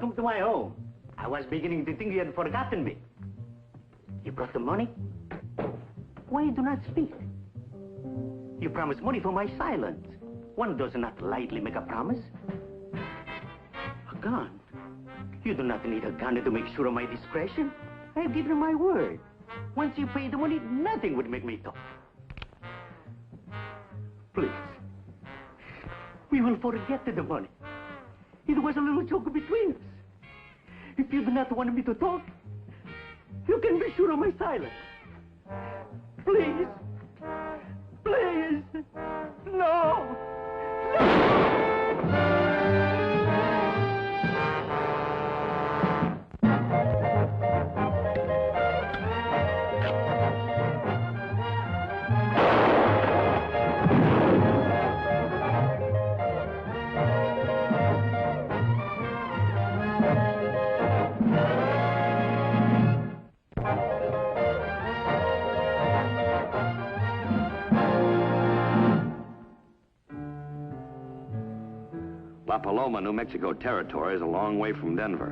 welcome to my home. I was beginning to think you had forgotten me. You brought the money? Why you do not speak? You promised money for my silence. One does not lightly make a promise. A gun? You do not need a gun to make sure of my discretion. I have given you my word. Once you pay the money, nothing would make me talk. Please. We will forget the money. It was a little joke between us. If you do not want me to talk, you can be sure of my silence. Please. Please. No. La Paloma, New Mexico territory is a long way from Denver.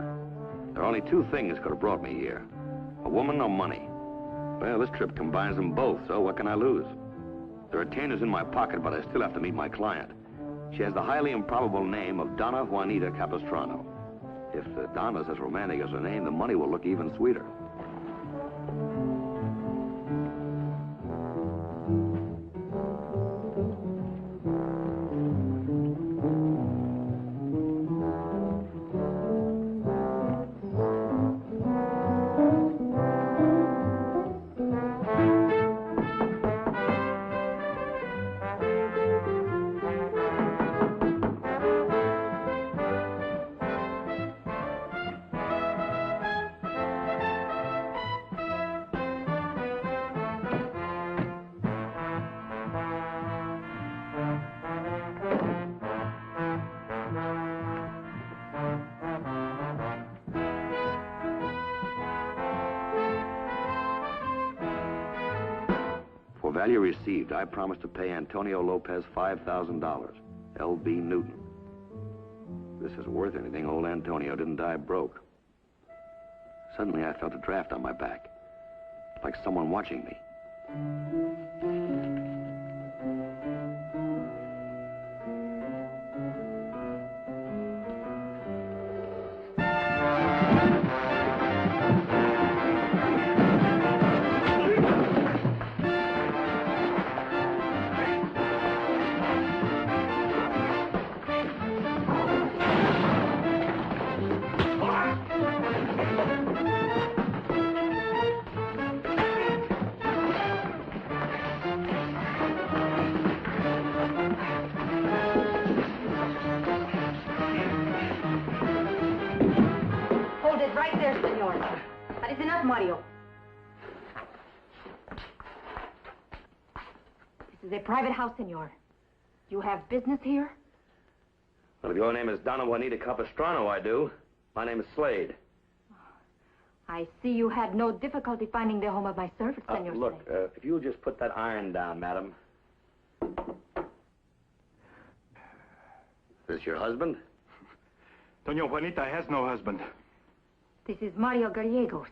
There are only two things could have brought me here. A woman or money. Well, this trip combines them both, so what can I lose? The retainer's in my pocket, but I still have to meet my client. She has the highly improbable name of Donna Juanita Capistrano. If Donna's as romantic as her name, the money will look even sweeter. Value received, I promised to pay Antonio Lopez $5,000. L.B. Newton. This is worth anything. Old Antonio didn't die broke. Suddenly I felt a draft on my back, like someone watching me. Mario. This is a private house, senor. You have business here? Well, if your name is Donna Juanita Capistrano, I do. My name is Slade. I see you had no difficulty finding the home of my servant, senor Look, Slade. if you'll just put that iron down, madam. Is this your husband? Doña Juanita has no husband. This is Mario Gallegos.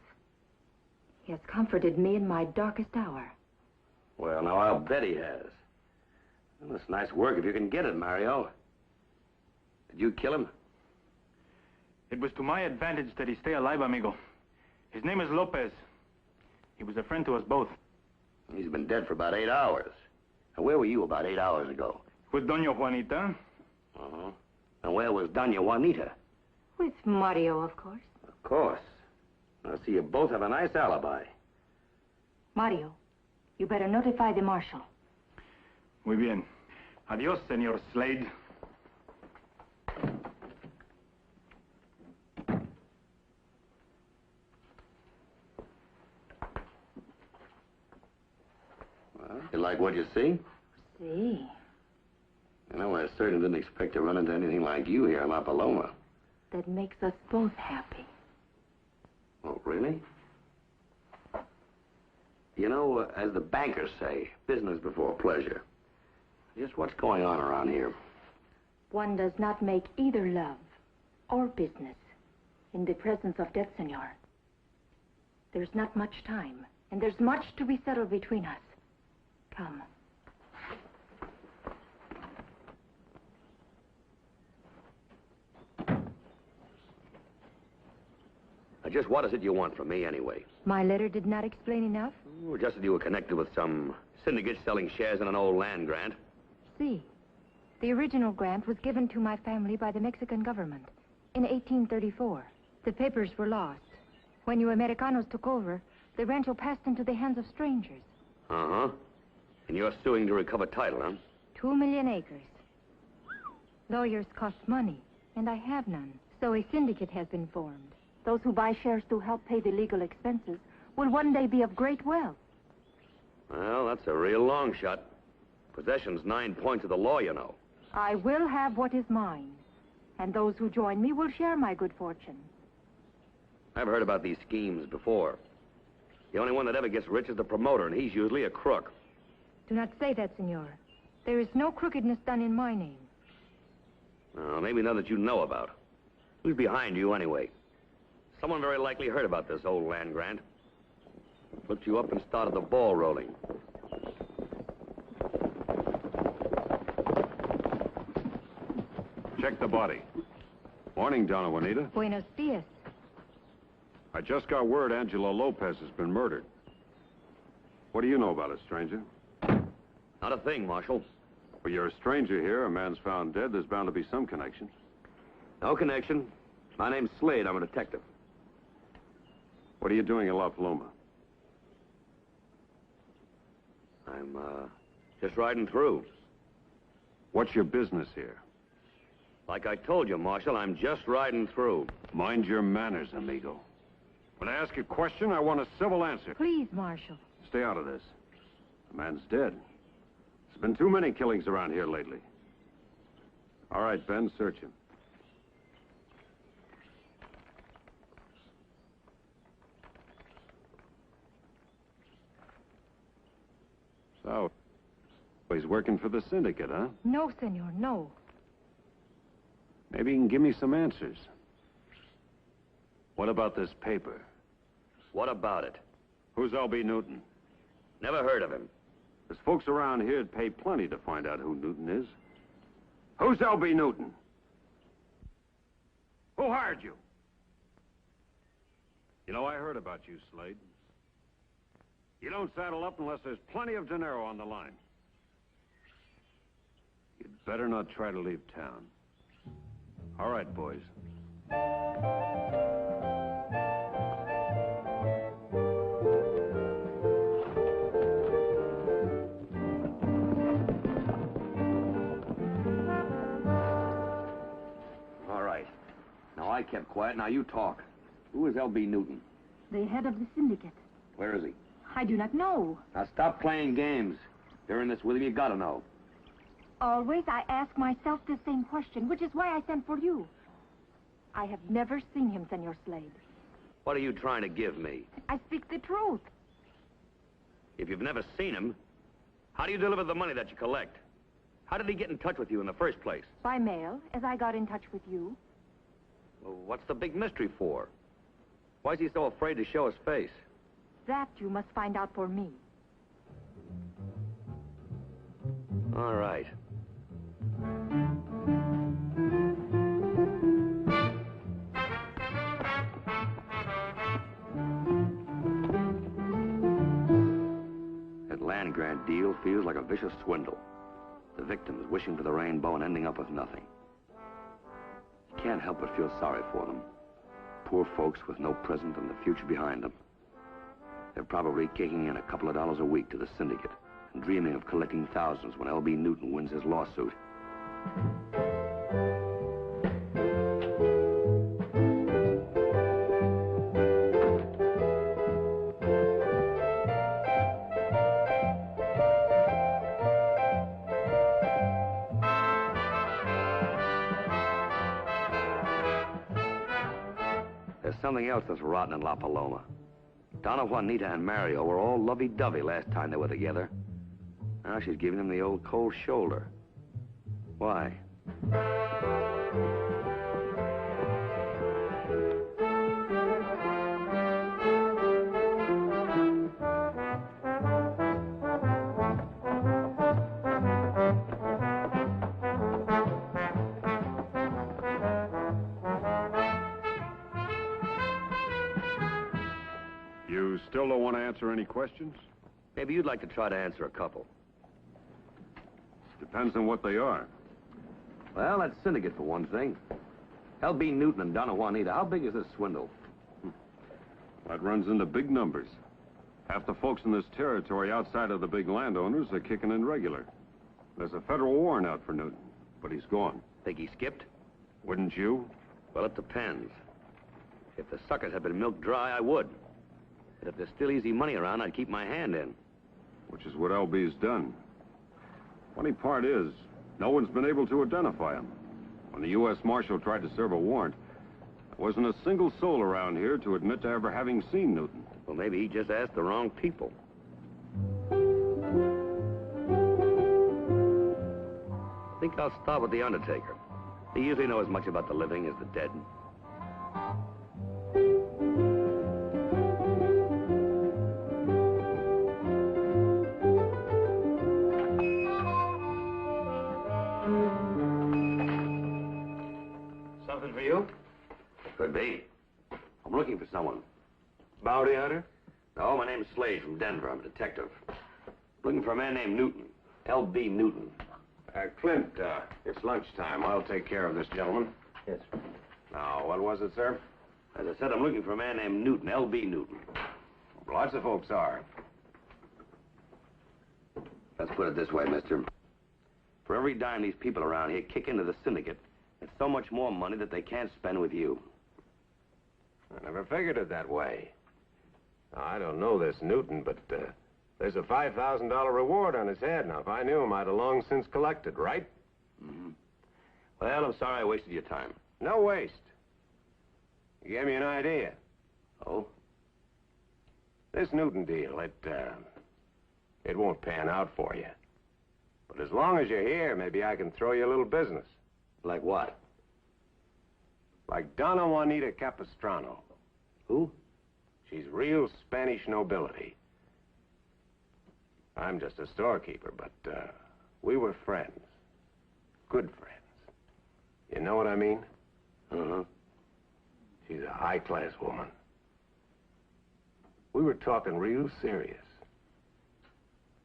He has comforted me in my darkest hour. Well, now, I'll bet he has. Well, it's nice work if you can get it, Mario. Did you kill him? It was to my advantage that he stay alive, amigo. His name is Lopez. He was a friend to us both. He's been dead for about 8 hours. And where were you about 8 hours ago? With Doña Juanita. Uh-huh. And where was Doña Juanita? With Mario, of course. Of course. I see you both have a nice alibi. Mario, you better notify the marshal. Muy bien. Adios, Senor Slade. Well, you like what you see? See. You know, I certainly didn't expect to run into anything like you here in La Paloma. That makes us both happy. Oh, really? You know, as the bankers say, business before pleasure. Just what's going on around here? One does not make either love or business In the presence of death, senor. There's not much time, and there's much to be settled between us. Come. Now, just what is it you want from me, anyway? My letter did not explain enough? Oh, just that you were connected with some syndicate selling shares in an old land grant. See. The original grant was given to my family by the Mexican government in 1834. The papers were lost. When you Americanos took over, the rancho passed into the hands of strangers. Uh-huh. And you're suing to recover title, huh? 2 million acres. Lawyers cost money, and I have none. So a syndicate has been formed. Those who buy shares to help pay the legal expenses will one day be of great wealth. Well, that's a real long shot. Possession's 9 points of the law, you know. I will have what is mine, and those who join me will share my good fortune. I've heard about these schemes before. The only one that ever gets rich is the promoter, and he's usually a crook. Do not say that, senor. There is no crookedness done in my name. Well, maybe none that you know about. Who's behind you, anyway? Someone very likely heard about this old land grant. Looked you up and started the ball rolling. Check the body. Morning, Donna Juanita. Buenos dias. I just got word Angela Lopez has been murdered. What do you know about it, stranger? Not a thing, Marshal. Well, you're a stranger here. A man's found dead. There's bound to be some connection. No connection. My name's Slade. I'm a detective. What are you doing in La Paloma? I'm, just riding through. What's your business here? Like I told you, Marshal, I'm just riding through. Mind your manners, amigo. When I ask a question, I want a civil answer. Please, Marshal. Stay out of this. The man's dead. There's been too many killings around here lately. All right, Ben, search him. So, he's working for the syndicate, huh? No, senor, no. Maybe you can give me some answers. What about this paper? What about it? Who's L.B. Newton? Never heard of him. There's folks around here who'd pay plenty to find out who Newton is. Who's L.B. Newton? Who hired you? You know, I heard about you, Slade. You don't saddle up unless there's plenty of dinero on the line. You'd better not try to leave town. All right, boys. All right. Now, I kept quiet. Now, you talk. Who is L.B. Newton? The head of the syndicate. Where is he? I do not know. Now, stop playing games. During this with him, you gotta know. Always I ask myself the same question, which is why I sent for you. I have never seen him, Senor Slade. What are you trying to give me? I speak the truth. If you've never seen him, how do you deliver the money that you collect? How did he get in touch with you in the first place? By mail, as I got in touch with you. Well, what's the big mystery for? Why is he so afraid to show his face? That you must find out for me. All right. That land grant deal feels like a vicious swindle. The victims wishing for the rainbow and ending up with nothing. You can't help but feel sorry for them. Poor folks with no present and the future behind them. They're probably kicking in a couple of dollars a week to the syndicate and dreaming of collecting thousands when L.B. Newton wins his lawsuit. There's something else that's rotten in La Paloma. Donna Juanita and Mario were all lovey-dovey last time they were together. Now she's giving him the old cold shoulder. Why? You still don't want to answer any questions? Maybe you'd like to try to answer a couple. Depends on what they are. Well, that syndicate, for one thing. L.B. Newton and Donna Juanita, how big is this swindle? That runs into big numbers. Half the folks in this territory outside of the big landowners are kicking in regular. There's a federal warrant out for Newton, but he's gone. Think he skipped? Wouldn't you? Well, it depends. If the suckers had been milked dry, I would. But if there's still easy money around, I'd keep my hand in. Which is what LB's done. Funny part is, no one's been able to identify him. When the U.S. Marshal tried to serve a warrant, there wasn't a single soul around here to admit to ever having seen Newton. Well, maybe he just asked the wrong people. I think I'll start with the undertaker. He usually knows as much about the living as the dead. Something for you? Could be. I'm looking for someone. Bounty hunter? No, my name's Slade from Denver. I'm a detective. Looking for a man named Newton. L.B. Newton. Clint, it's lunchtime. I'll take care of this gentleman. Yes. Now, what was it, sir? As I said, I'm looking for a man named Newton, L.B. Newton. Lots of folks are. Let's put it this way, mister. For every dime these people around here kick into the syndicate, it's so much more money that they can't spend with you. I never figured it that way. I don't know this Newton, but there's a $5,000 reward on his head. Now, if I knew him, I'd have long since collected, right? Mm-hmm. Well, I'm sorry I wasted your time. No waste. You gave me an idea. Oh? This Newton deal, it won't pan out for you. But as long as you're here, maybe I can throw you a little business. Like what? Like Donna Juanita Capistrano. Who? She's real Spanish nobility. I'm just a storekeeper, but we were friends. Good friends. You know what I mean? Uh-huh. She's a high-class woman. We were talking real serious.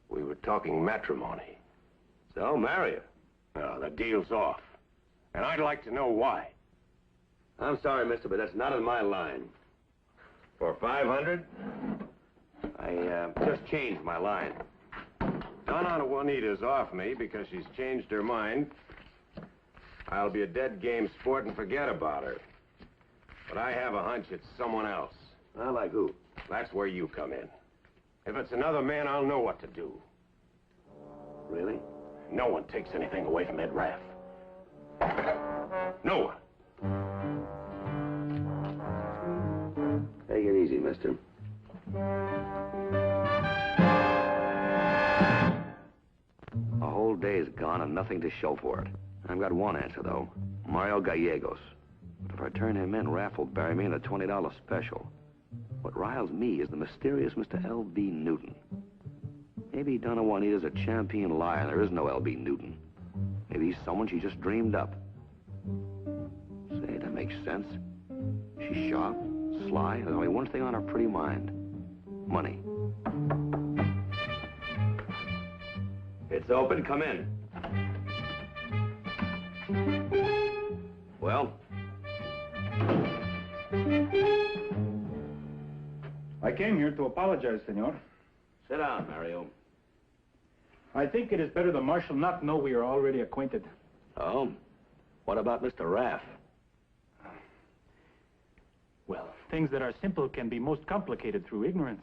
We were talking matrimony. So, marry her. No, the deal's off. And I'd like to know why. I'm sorry, mister, but that's not in my line. For 500? I just changed my line. Donna Juanita's off me because she's changed her mind. I'll be a dead game sport and forget about her. But I have a hunch it's someone else. I like who? That's where you come in. If it's another man, I'll know what to do. Really? No one takes anything away from Ed Raff. No one. Take it easy, mister. A whole day is gone and nothing to show for it. I've got one answer, though. Mario Gallegos. But if I turn him in, Raff will bury me in a $20 special. What riles me is the mysterious Mr. L.B. Newton. Maybe Donna Juanita's a champion liar and there is no L.B. Newton. Maybe he's someone she just dreamed up. Say, that makes sense. She's sharp, sly. There's only one thing on her pretty mind. Money. It's open. Come in. Well? I came here to apologize, senor. Sit down, Mario. I think it is better the marshal not know we are already acquainted. Oh? What about Mr. Raff? Well, things that are simple can be most complicated through ignorance.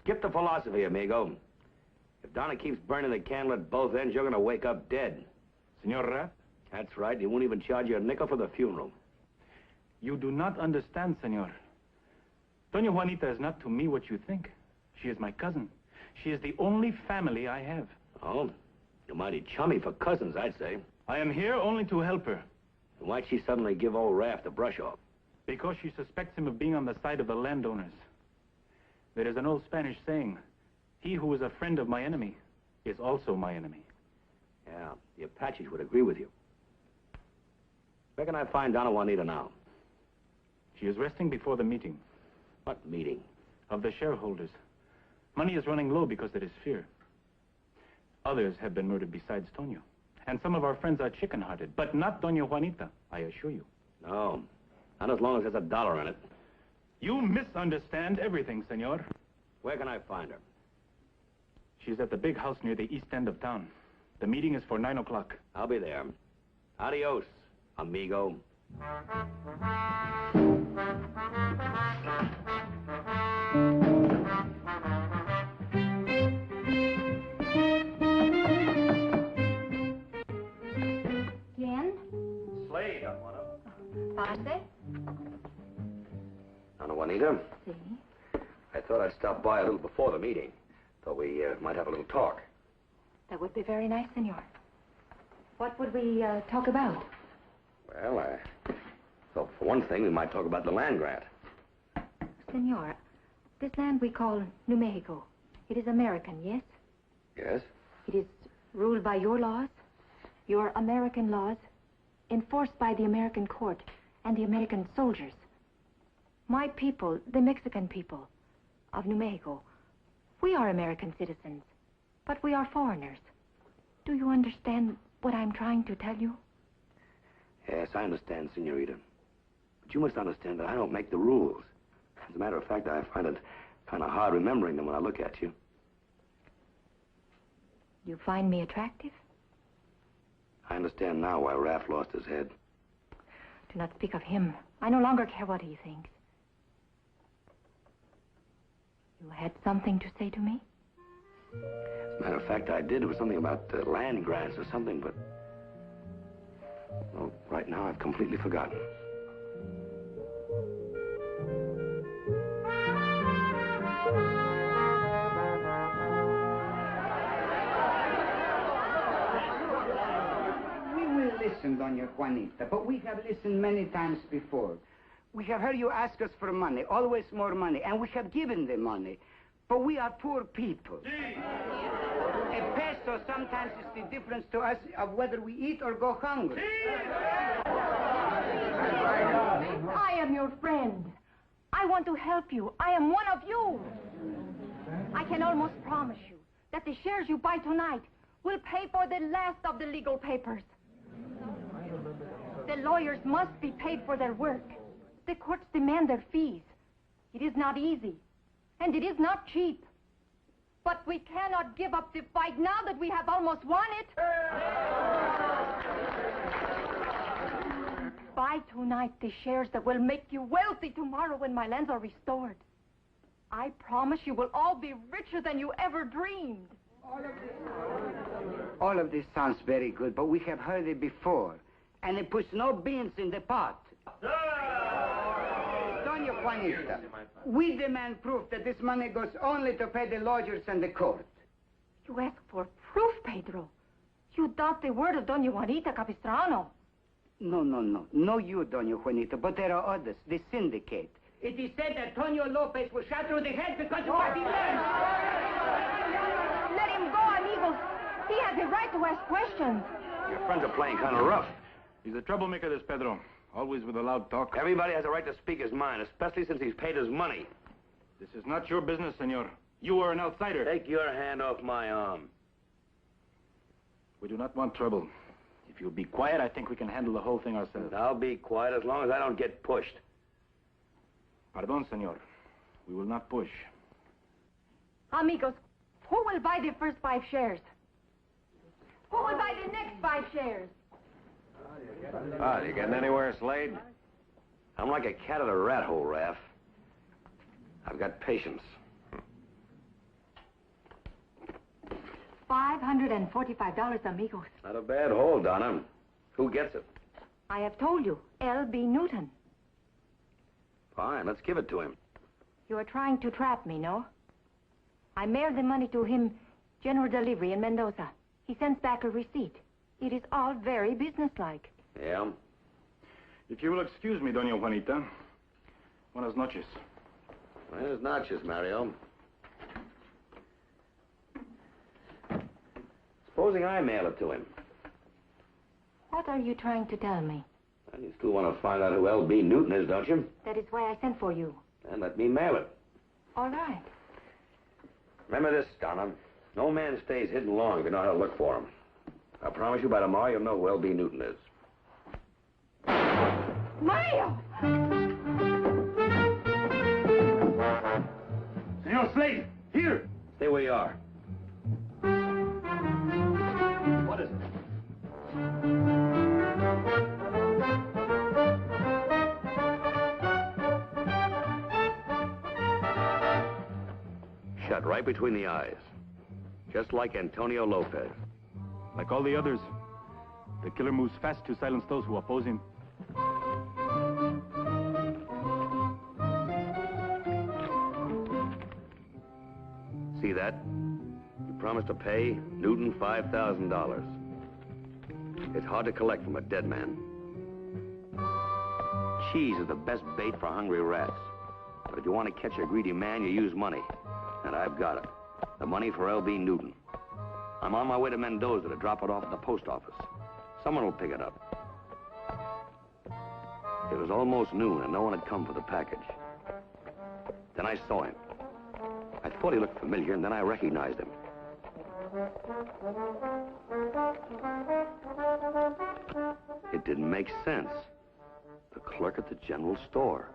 Skip the philosophy, amigo. If Donna keeps burning the candle at both ends, you're gonna wake up dead. Senor Raff? That's right. He won't even charge you a nickel for the funeral. You do not understand, senor. Doña Juanita is not to me what you think. She is my cousin. She is the only family I have. Oh? You're mighty chummy for cousins, I'd say. I am here only to help her. Why'd she suddenly give old Raff the brush off? Because she suspects him of being on the side of the landowners. There is an old Spanish saying, he who is a friend of my enemy is also my enemy. Yeah, the Apaches would agree with you. Where can I find Donna Juanita now? She is resting before the meeting. What meeting? of the shareholders. Money is running low because there is fear. Others have been murdered besides Tonio. And some of our friends are chicken-hearted, but not Doña Juanita, I assure you. No, not as long as there's a dollar in it. You misunderstand everything, senor. Where can I find her? She's at the big house near the east end of town. The meeting is for 9 o'clock. I'll be there. Adios, amigo. ¿Quién? Slade, Don Juana. ¿Pase? Donna Juanita, Sí. I thought I'd stop by a little before the meeting. Thought we might have a little talk. That would be very nice, senor. What would we talk about? Well, I thought for one thing we might talk about the land grant. Senor, this land we call New Mexico. It is American, yes? Yes? It is ruled by your laws, your American laws, enforced by the American court and the American soldiers. My people, the Mexican people of New Mexico, we are American citizens, but we are foreigners. Do you understand what I'm trying to tell you? Yes, I understand, senorita. But you must understand that I don't make the rules. As a matter of fact, I find it kind of hard remembering them when I look at you. You find me attractive? I understand now why Raph lost his head. Do not speak of him. I no longer care what he thinks. You had something to say to me? As a matter of fact, I did. It was something about land grants or something, but... Well, right now I've completely forgotten. We will listen, Doña Juanita, but we have listened many times before. We have heard you ask us for money, always more money, and we have given the money. But we are poor people. A peso sometimes is the difference to us of whether we eat or go hungry. I am your friend. I want to help you. I am one of you. I can almost promise you that the shares you buy tonight will pay for the last of the legal papers. The lawyers must be paid for their work. The courts demand their fees. It is not easy, and it is not cheap. But we cannot give up the fight now that we have almost won it. Buy tonight the shares that will make you wealthy tomorrow when my lands are restored. I promise you will all be richer than you ever dreamed. All of this sounds very good, but we have heard it before. And it puts no beans in the pot. Doña Juanita, we demand proof that this money goes only to pay the lawyers and the court. You ask for proof, Pedro. You doubt the word of Doña Juanita Capistrano. No. No you, Doña Juanita, but there are others, the syndicate. It is said that Tonio Lopez was shot through the head because of what he learned. Let him go, amigos. He has a right to ask questions. Your friends are playing kind of rough. He's a troublemaker, this Pedro. Always with a loud talk. Everybody has a right to speak his mind, especially since he's paid his money. This is not your business, senor. You are an outsider. Take your hand off my arm. We do not want trouble. If you'll be quiet, I think we can handle the whole thing ourselves. I'll be quiet as long as I don't get pushed. Pardon, senor. We will not push. Amigos, who will buy the first 5 shares? Who will buy the next 5 shares? You getting anywhere, Slade? I'm like a cat at a rat hole, Raph. I've got patience. $545, amigos. Not a bad hole, Donna. Who gets it? I have told you, L.B. Newton. Fine, let's give it to him. You are trying to trap me, no? I mailed the money to him, general delivery in Mendoza. He sends back a receipt. It is all very businesslike. Yeah? If you will excuse me, Doña Juanita. Buenas noches. Buenas noches, Mario. Supposing I mail it to him. What are you trying to tell me? Well, you still want to find out who L.B. Newton is, don't you? That is why I sent for you. Then let me mail it. All right. Remember this, Donna. No man stays hidden long if you know how to look for him. I promise you by tomorrow you'll know who L.B. Newton is. Mario! Senor Slade, here! Stay where you are. What is it? Shut right between the eyes. Just like Antonio Lopez. Like all the others, the killer moves fast to silence those who oppose him. See that? You promised to pay Newton $5,000. It's hard to collect from a dead man. Cheese is the best bait for hungry rats. But if you want to catch a greedy man, you use money. And I've got it. The money for L.B. Newton. I'm on my way to Mendoza to drop it off at the post office. Someone will pick it up. It was almost noon and no one had come for the package. Then I saw him. I thought he looked familiar and then I recognized him. It didn't make sense. The clerk at the general store.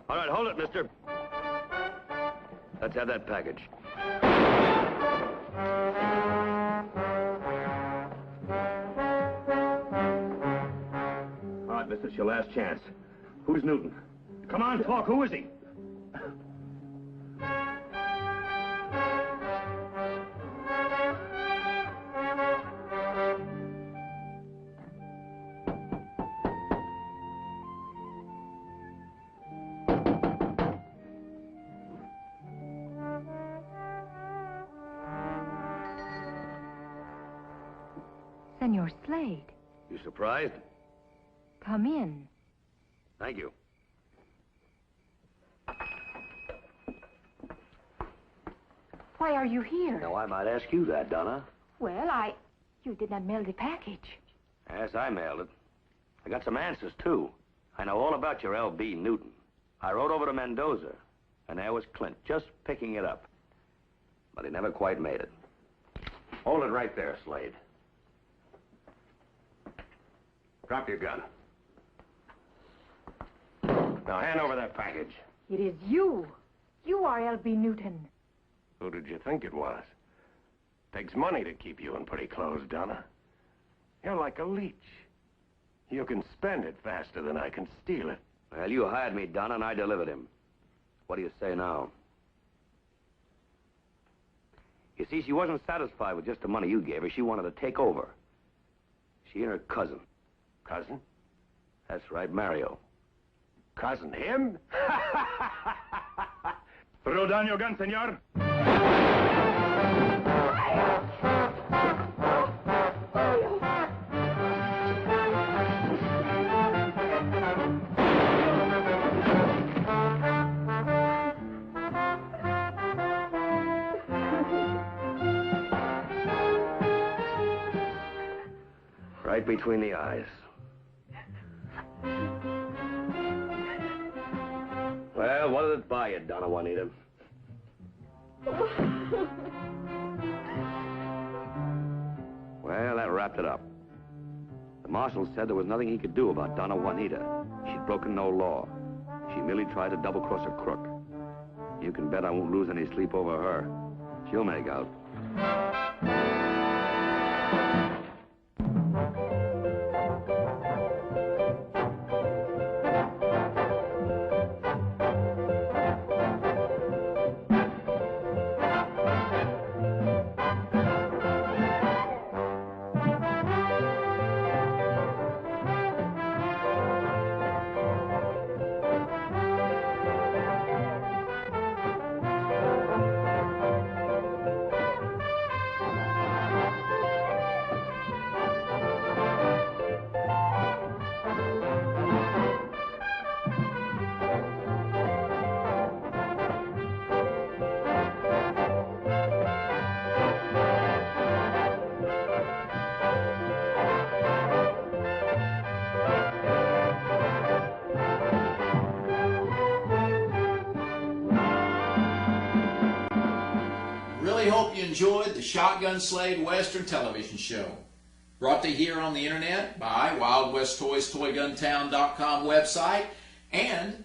All right, hold it, mister. Let's have that package. All right, mister, it's your last chance. Who's Newton? Come on, talk. Who is he? Senor Slade, You surprised? come in. Thank you. Why are you here? Now, I might ask you that, Donna. Well, You did not mail the package. Yes, I mailed it. I got some answers, too. I know all about your L.B. Newton. I rode over to Mendoza, and there was Clint, just picking it up. But he never quite made it. Hold it right there, Slade. Drop your gun. Now, hand over that package. It is you. You are L.B. Newton. Who did you think it was? Takes money to keep you in pretty clothes, Donna. You're like a leech. You can spend it faster than I can steal it. Well, you hired me, Donna, and I delivered him. What do you say now? You see, she wasn't satisfied with just the money you gave her. She wanted to take over. She and her cousin. Cousin? That's right, Mario. Cousin him? Throw down your gun, senor. Right between the eyes. Well, what did it buy you, Donna Juanita? Well, that wrapped it up. The marshal said there was nothing he could do about Donna Juanita. She'd broken no law. She merely tried to double-cross a crook. You can bet I won't lose any sleep over her. She'll make out. hope you enjoyed the Shotgun Slade Western television show. Brought to you here on the internet by Wild West Toys, ToyGunTown.com website, and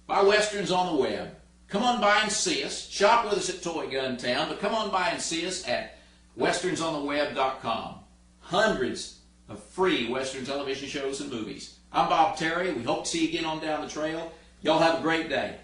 by Westerns on the web. Come on by and see us. Shop with us at Toy Gun Town, but come on by and see us at westernsontheweb.com. Hundreds of free Western television shows and movies. I'm Bob Terry. We hope to see you again on Down the Trail. Y'all have a great day.